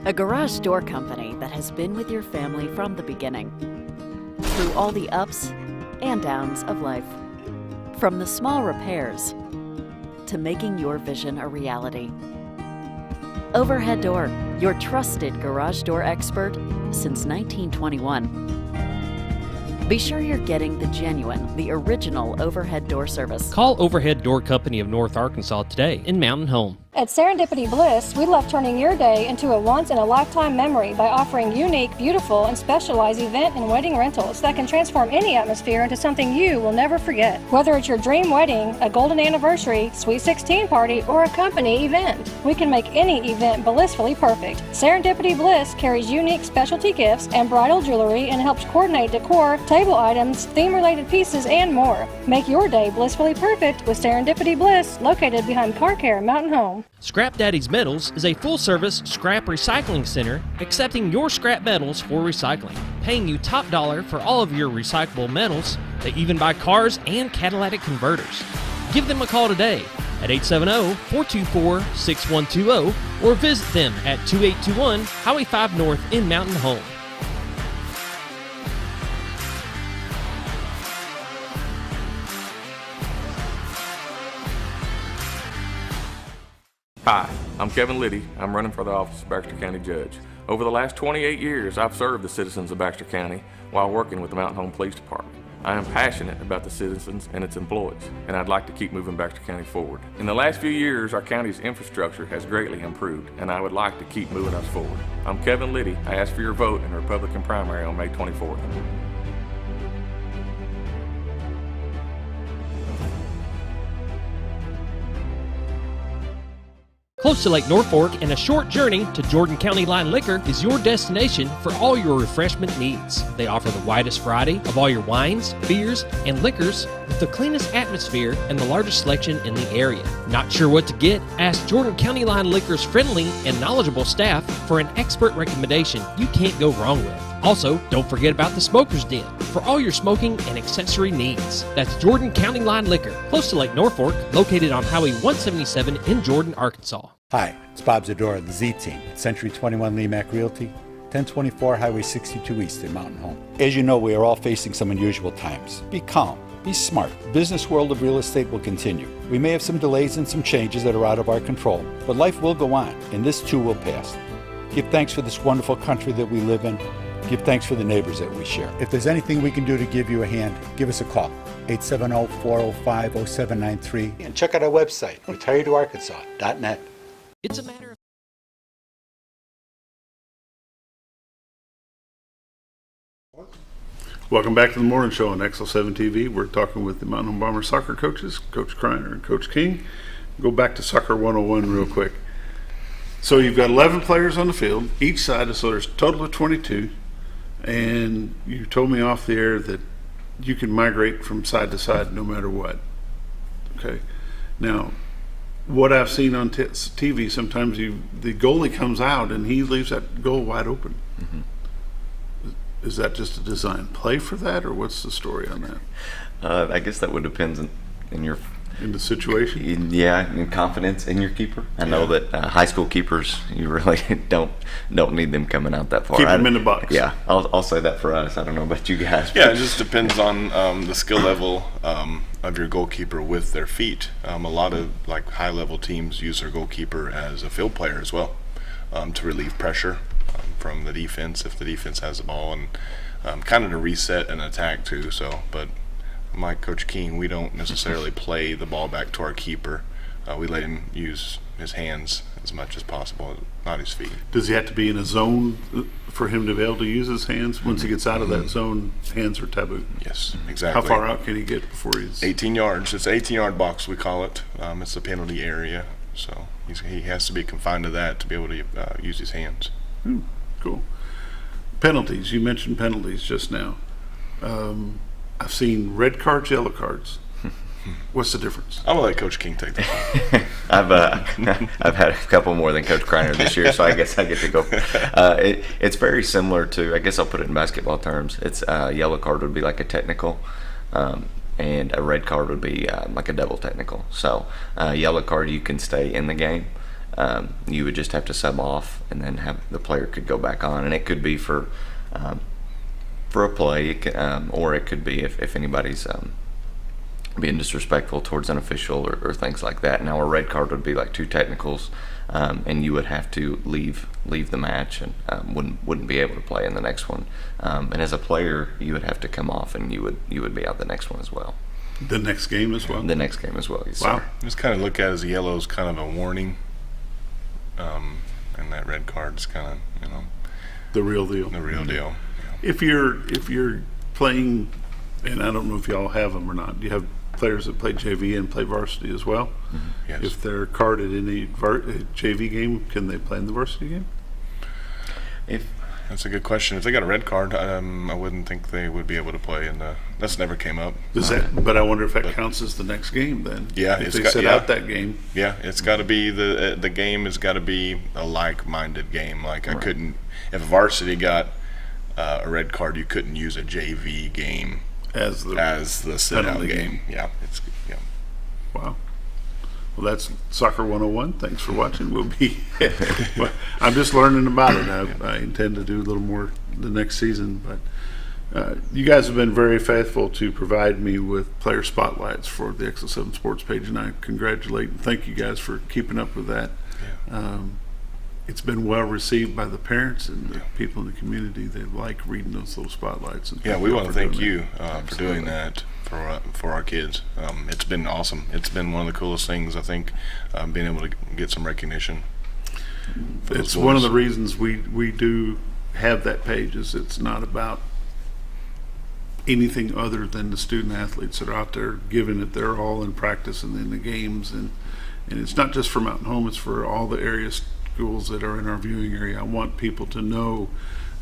a garage door company that has been with your family from the beginning, through all the ups and downs of life. From the small repairs to making your vision a reality. Overhead Door, your trusted garage door expert since 1921. Be sure you're getting the genuine, the original overhead door service. Call Overhead Door Company of North Arkansas today in Mountain Home. At Serendipity Bliss, we love turning your day into a once-in-a-lifetime memory by offering unique, beautiful, and specialized event and wedding rentals that can transform any atmosphere into something you will never forget. Whether it's your dream wedding, a golden anniversary, sweet 16 party, or a company event, we can make any event blissfully perfect. Serendipity Bliss carries unique specialty gifts and bridal jewelry and helps coordinate decor, table items, theme-related pieces, and more. Make your day blissfully perfect with Serendipity Bliss, located behind Car Care Mountain Home. Scrap Daddy's Metals is a full-service scrap recycling center accepting your scrap metals for recycling, paying you top dollar for all of your recyclable metals. They even buy cars and catalytic converters. Give them a call today at 870-424-6120 or visit them at 2821 Highway 5 North in Mountain Home. Hi, I'm Kevin Liddy. I'm running for the office of Baxter County Judge. Over the last 28 years, I've served the citizens of Baxter County while working with the Mountain Home Police Department. I am passionate about the citizens and its employees, and I'd like to keep moving Baxter County forward. In the last few years, our county's infrastructure has greatly improved, and I would like to keep moving us forward. I'm Kevin Liddy. I ask for your vote in the Republican primary on May 24th. Close to Lake Norfolk and a short journey to Jordan County Line Liquor is your destination for all your refreshment needs. They offer the widest variety of all your wines, beers, and liquors with the cleanest atmosphere and the largest selection in the area. Not sure what to get? Ask Jordan County Line Liquor's friendly and knowledgeable staff for an expert recommendation you can't go wrong with. Also, don't forget about the Smoker's Den for all your smoking and accessory needs. That's Jordan County Line Liquor, close to Lake Norfolk, located on Highway 177 in Jordan, Arkansas. Hi, it's Bob Zdora of the Z-Team at Century 21 LeMac Realty, 1024 Highway 62 East in Mountain Home. As you know, we are all facing some unusual times. Be calm. Be smart. The business world of real estate will continue. We may have some delays and some changes that are out of our control, but life will go on, and this too will pass. Give thanks for this wonderful country that we live in. Give thanks for the neighbors that we share. If there's anything we can do to give you a hand, give us a call. 870-405-0793. And check out our website, retiredtoarkansas.net. It's a matter of... Welcome back to the morning show on XL7-TV. We're talking with the Mountain Home Bomber soccer coaches, Coach Criner and Coach King. Go back to Soccer 101 real quick. So you've got 11 players on the field, each side, so there's a total of 22. And you told me off the air that you can migrate from side to side no matter what. Okay. Now, what I've seen on TV, sometimes the goalie comes out and he leaves that goal wide open. Mm-hmm. Is that just a design play for that, or what's the story on that? I guess that would depend in the situation. In confidence in your keeper. I know that high school keepers, you really don't need them coming out that far. Keep them in the box. Yeah, I'll say that for us. I don't know about you guys. Yeah, it just depends on the skill level of your goalkeeper with their feet. A lot of high level teams use their goalkeeper as a field player as well, to relieve pressure from the defense if the defense has the ball, and kind of to reset an attack too. So, but like Coach King, we don't necessarily play the ball back to our keeper. We let him use his hands as much as possible, not his feet. Does he have to be in a zone for him to be able to use his hands? Once he gets out of that zone, hands are taboo. Yes, exactly. How far out can he get before he's... 18 yards. It's an 18-yard box, we call it. It's a penalty area, so he has to be confined to that to be able to use his hands. Cool. Penalties. You mentioned penalties just now. I've seen red cards, yellow cards. What's the difference? I'm gonna let Coach King take that. I've had a couple more than Coach Criner this year, so I guess I get to go. It's very similar to, I guess I'll put it in basketball terms. It's a yellow card would be like a technical, and a red card would be like a double technical. So yellow card, you can stay in the game. You would just have to sub off, and then have the player could go back on, and it could be for a play, or it could be if anybody's being disrespectful towards an official or things like that. Now a red card would be like 2 technicals, and you would have to leave the match and wouldn't be able to play in the next one. And as a player, you would have to come off, and you would be out the next one as well. The next game as well? The next game as well, yes, wow. sir. Just kind of look at it as a yellow is kind of a warning, and that red card is kind of, the real deal. The real deal. Yeah. If you're playing, and I don't know if y'all have them or not, do you have players that play JV and play varsity as well? Mm-hmm. Yes. If they're carded in a JV game, can they play in the varsity game? That's a good question. If they got a red card, I wouldn't think they would be able to play in the. That's never came up. But I wonder if that counts as the next game then. Yeah, if they set out that game. Yeah, it's got to be the game has got to be a like-minded game. Like I couldn't, if a varsity got a red card, you couldn't use a JV game as the sit-out game. Yeah, yeah. Wow. Well, that's Soccer 101. Thanks for watching. We'll be. I'm just learning about it. I intend to do a little more the next season, but you guys have been very faithful to provide me with player spotlights for the XL7 Sports page, and I congratulate and thank you guys for keeping up with that. Yeah. It's been well received by the parents and the people in the community. They like reading those little spotlights. And we want to thank you for doing that for our kids. It's been awesome. It's been one of the coolest things, I think, being able to get some recognition. It's one of the reasons we do have that page. Is it's not about anything other than the student athletes that are out there giving it their all in practice and in the games, and it's not just for Mountain Home. It's for all the areas. Schools that are in our viewing area. I want people to know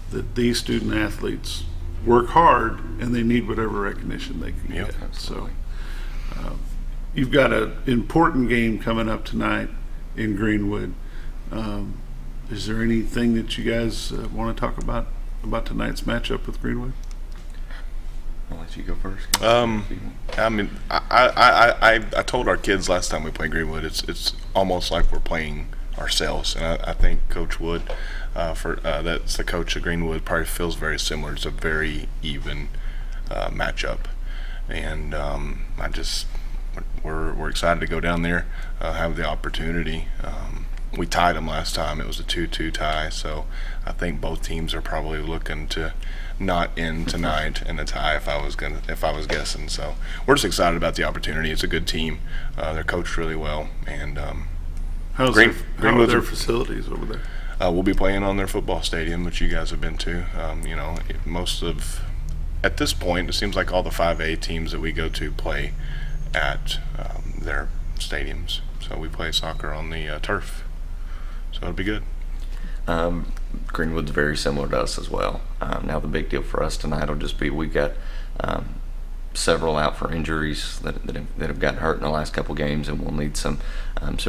that these student athletes work hard and they need whatever recognition they can get. So you've got an important game coming up tonight in Greenwood. Is there anything that you guys want to talk about tonight's matchup with Greenwood? I'll let you go first. I mean, I told our kids last time we played Greenwood, it's almost like we're playing ourselves, and I think Coach Wood, that's the coach of Greenwood, probably feels very similar. It's a very even matchup, and we're excited to go down there, have the opportunity. We tied them last time. It was a 2-2 tie, so I think both teams are probably looking to not end tonight in a tie if I was guessing. So we're just excited about the opportunity. It's a good team. They're coached really well, and how are their facilities over there? We'll be playing on their football stadium, which you guys have been to. At this point, it seems like all the 5A teams that we go to play at their stadiums. So we play soccer on the turf. So it'll be good. Greenwood's very similar to us as well. Now the big deal for us tonight will just be we got several out for injuries that have gotten hurt in the last couple games, and we'll need some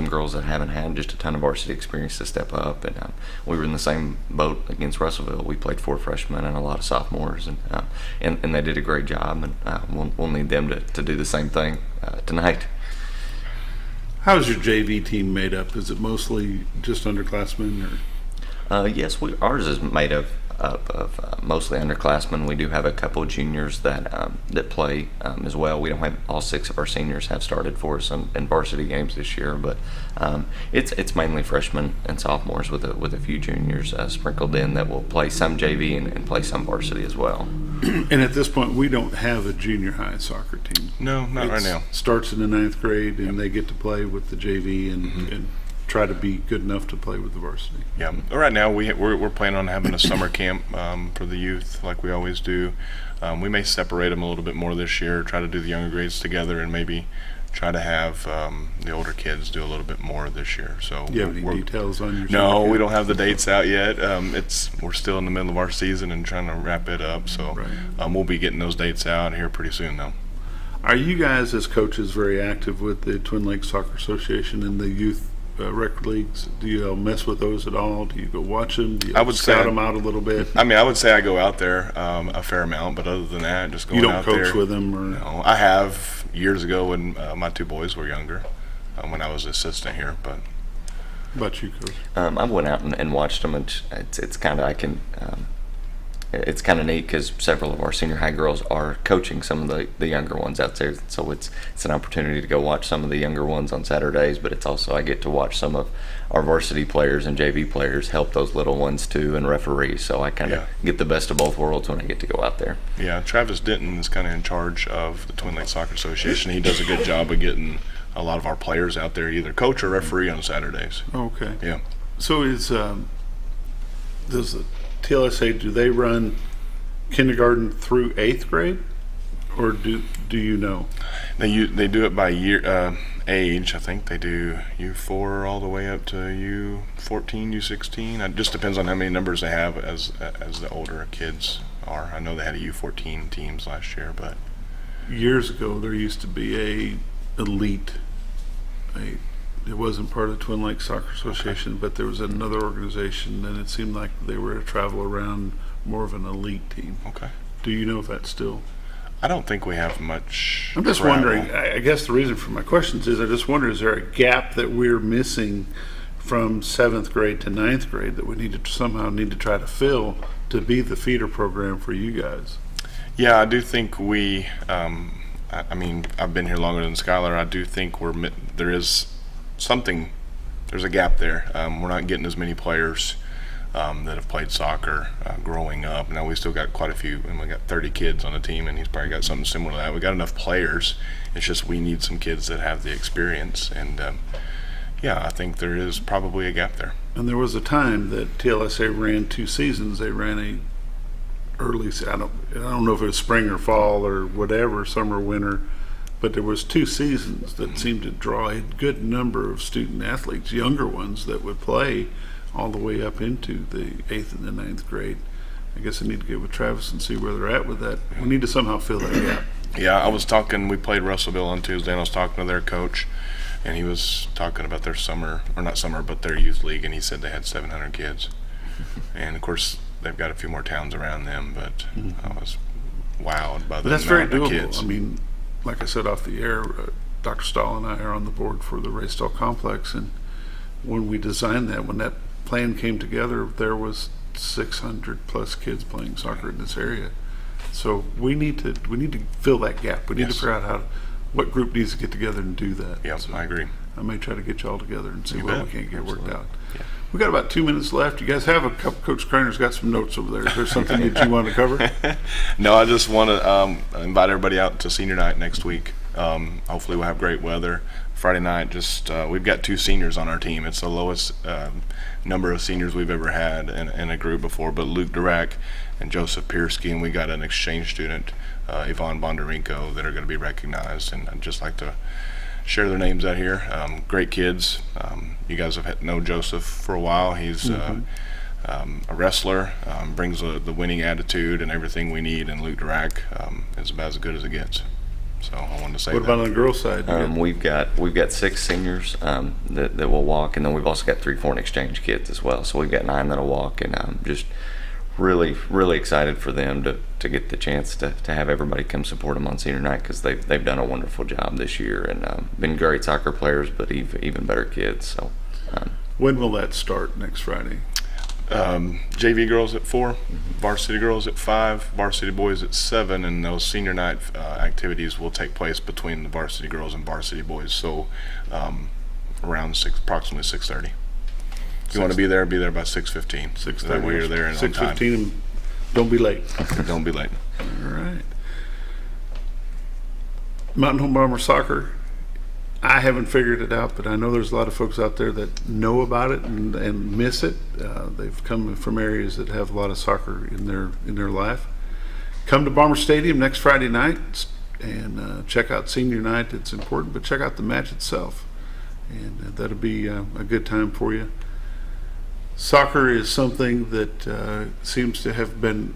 girls that haven't had just a ton of varsity experience to step up. And we were in the same boat against Russellville. We played 4 freshmen and a lot of sophomores, and they did a great job. And we'll need them to do the same thing tonight. How's your JV team made up? Is it mostly just underclassmen, or? Yes, ours is made up of mostly underclassmen. We do have a couple of juniors that play as well. We don't have all 6 of our seniors have started for us in varsity games this year, but it's mainly freshmen and sophomores with a few juniors sprinkled in that will play some JV and play some varsity as well. And at this point, we don't have a junior high soccer team. No, not right now. Starts in the 9th grade, and they get to play with the JV and try to be good enough to play with the varsity. Yeah, right now we're planning on having a summer camp for the youth like we always do. We may separate them a little bit more this year, try to do the younger grades together, and maybe try to have the older kids do a little bit more this year. So do you have any details on your No, we don't have the dates out yet. We're still in the middle of our season and trying to wrap it up, so we'll be getting those dates out here pretty soon though. Are you guys as coaches very active with the Twin Lakes Soccer Association and the youth record leagues? Do you mess with those at all? Do you go watch them? Do you scout them out a little bit? I mean, I would say I go out there a fair amount, but other than that, just going out there. You don't coach with them? Or? No, I have years ago when my two boys were younger, when I was assistant here. But about you, Coach? I went out and watched them, and it's kind of it's kind of neat because several of our senior high girls are coaching some of the younger ones out there. So it's an opportunity to go watch some of the younger ones on Saturdays, but it's also I get to watch some of our varsity players and JV players help those little ones too and referee. So I kind of get the best of both worlds when I get to go out there. Yeah, Travis Denton is kind of in charge of the Twin Lakes Soccer Association. He does a good job of getting a lot of our players out there, either coach or referee on Saturdays. Okay. Yeah. So does the TLSA, do they run kindergarten through 8th grade, or do you know? They do it by year age. I think they do U4 all the way up to U14, U16. It just depends on how many numbers they have as the older kids are. I know they had a U14 teams last year, but years ago there used to be a elite. It wasn't part of the Twin Lakes Soccer Association, but there was another organization, and it seemed like they were to travel around more of an elite team. Okay. Do you know if that's still? I don't think we have much. I'm just wondering. I guess the reason for my questions is I just wonder: is there a gap that we're missing from 7th grade to 9th grade that we need to somehow try to fill to be the feeder program for you guys? Yeah, I do think we. I mean, I've been here longer than Skyler. I do think there's a gap there. We're not getting as many players that have played soccer growing up. Now we still got quite a few, and we got 30 kids on the team, and he's probably got something similar to that. We got enough players. It's just we need some kids that have the experience, and I think there is probably a gap there. And there was a time that TLSA ran 2 seasons. They ran a early, I don't know if it was spring or fall or whatever, summer, winter, but there was 2 seasons that seemed to draw a good number of student athletes, younger ones that would play all the way up into the 8th and the 9th grade. I guess I need to get with Travis and see where they're at with that. We need to somehow fill that gap. Yeah, I was talking, we played Russellville on Tuesday, and I was talking to their coach, and he was talking about their but their youth league, and he said they had 700 kids. And of course, they've got a few more towns around them, but I was wowed by the that's very amount of doable. kids. I mean, like I said off the air, Dr. Stahl and I are on the board for the Raystall Complex, and when we designed that, when that plan came together, there was 600 plus kids playing soccer in this area. So we need to fill that gap. We need to figure out what group needs to get together and do that. Yeah, so I agree. I may try to get you all together and see what we can't get worked out. Yeah. We got about 2 minutes left. You guys have a couple. Coach Criner's got some notes over there. Is there something that you want to cover? No, I just want to invite everybody out to senior night next week. Hopefully we'll have great weather. Friday night, we've got 2 seniors on our team. It's the lowest number of seniors we've ever had in a group before, but Luke Durack and Joseph Piersky, and we got an exchange student, Yvonne Bondarenko, that are going to be recognized, and I'd just like to share their names out here. Great kids. You guys have known Joseph for a while. He's a wrestler, brings the winning attitude and everything we need, and Luke Durack is about as good as it gets. So I wanted to say What about on the girls' side? We've got 6 seniors that will walk, and then we've also got 3 foreign exchange kids as well. So we've got 9 that'll walk, and just really excited for them to get the chance to have everybody come support them on senior night, because they've done a wonderful job this year and been great soccer players, but even better kids. So when will that start? Next Friday? JV girls at 4, varsity girls at 5, varsity boys at 7, and those senior night activities will take place between the varsity girls and varsity boys. So around approximately 6:30. If you want to be there by 6:15. 6:30. That way you're there and on time. 6:15, and don't be late. Don't be late. All right. Mountain Home Bomber Soccer. I haven't figured it out, but I know there's a lot of folks out there that know about it and miss it. They've come from areas that have a lot of soccer in their life. Come to Bomber Stadium next Friday night and check out senior night. It's important, but check out the match itself, and that'll be a good time for you. Soccer is something that seems to have been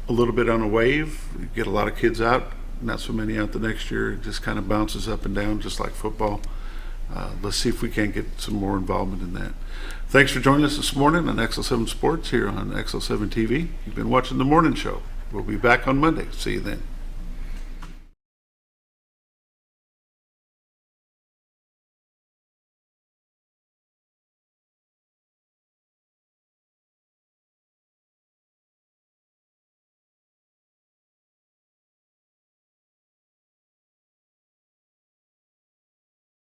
a little bit on a wave. You get a lot of kids out not so many out the next year. It just kind of bounces up and down, just like football. Let's see if we can't get some more involvement in that. Thanks for joining us this morning on XL7 Sports here on XL7 TV. You've been watching The Morning Show. We'll be back on Monday. See you then.